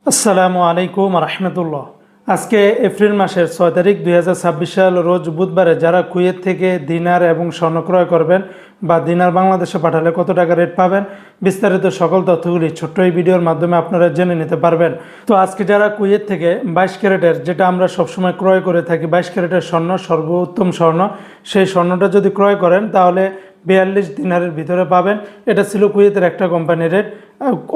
আসসালামু আলাইকুম রহমতুল্লাহ। আজকে এপ্রিল মাসের 6 তারিখ 2026 সাল রোজ বুধবারে যারা কুয়েত থেকে দিনার এবং স্বর্ণ ক্রয় করবেন বা দিনার বাংলাদেশে পাঠালে কত টাকা রেট পাবেন, বিস্তারিত সকল তথ্যগুলি ছোট্ট এই ভিডিওর মাধ্যমে আপনারা জেনে নিতে পারবেন। তো আজকে যারা কুয়েত থেকে 22 ক্যারেটের, যেটা আমরা সবসময় ক্রয় করে থাকি, 22 ক্যারেটের স্বর্ণ, সর্বোত্তম স্বর্ণ, সেই স্বর্ণটা যদি ক্রয় করেন তাহলে 42 দিনারের ভিতরে পাবেন। এটা ছিল কুয়েতের একটা কোম্পানির রেট।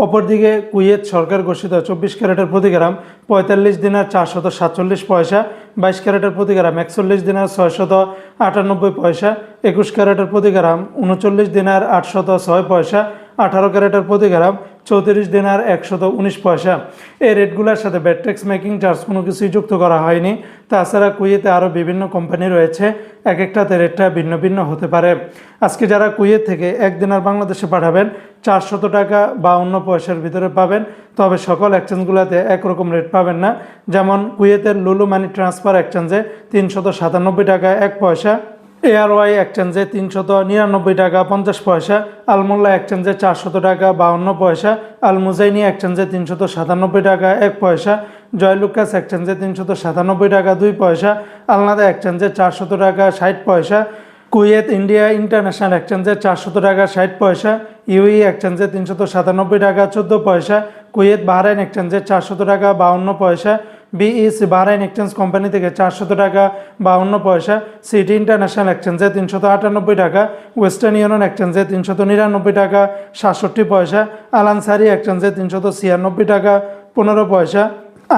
অপরদিকে কুয়েত সরকার ঘোষিত 24 ক্যারেটের প্রতি গ্রাম 45 দিনার 447 পয়সা, 22 ক্যারেটের প্রতি গ্রাম 41 দিনার 698 পয়সা, 21 ক্যারেটের প্রতি গ্রাম 39 দিনার 806 পয়সা, 18 ক্যারেটের প্রতি গ্রাম 34 দিনার 119 পয়সা। এই রেটগুলোর সাথে ভ্যাট ট্যাক্স মেকিং চার্জ কোনো কিছুই যুক্ত করা হয়নি। তাছাড়া কুয়েতে আরও বিভিন্ন কোম্পানি রয়েছে, এক একটাতে রেটটা ভিন্ন ভিন্ন হতে পারে। আজকে যারা কুয়েত থেকে 1 দিনার বাংলাদেশে পাঠাবেন 400 টাকা 52 পয়সার ভিতরে পাবেন। তবে সকল এক্সচেঞ্জগুলোতে একরকম রেট পাবেন না। যেমন কুয়েতের লুলু মানি ট্রান্সফার এক্সচেঞ্জে 397 টাকা 1 পয়সা, এআরওয়াই এক্সচেঞ্জে 399 টাকা 50 পয়সা, আলমোল্লা এক্সচেঞ্জে 400 টাকা 52 পয়সা, আল মুজাইনি এক্সচেঞ্জে 397 টাকা 1 পয়সা, জয়লুকাস এক্সচেঞ্জে 397 টাকা 2 পয়সা, আলনাদা এক্সচেঞ্জে 400 টাকা 60 পয়সা, কুয়েত ইন্ডিয়া ইন্টারন্যাশনাল এক্সচেঞ্জে 400 টাকা 60 পয়সা, ইউই এক্সচেঞ্জে 397 টাকা 14 পয়সা, কুয়েত বাহরাইন এক্সচেঞ্জে 400 টাকা 52 পয়সা, বিইসি বাহরাইন এক্সচেঞ্জ কোম্পানি থেকে 400 টাকা 52 পয়সা, সিটি ইন্টারন্যাশনাল এক্সচেঞ্জে 398 টাকা, ওয়েস্টার্ন ইউনিয়ন এক্সচেঞ্জে 399 টাকা 67 পয়সা, আল আনসারি এক্সচেঞ্জে 396 টাকা 15 পয়সা,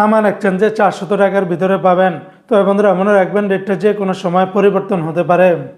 আমান এক্সচেঞ্জে 400 টাকার ভিতরে পাবেন। তো বন্ধুরা মনে রাখবেন, রেটটা যে কোনো সময় পরিবর্তন হতে পারে।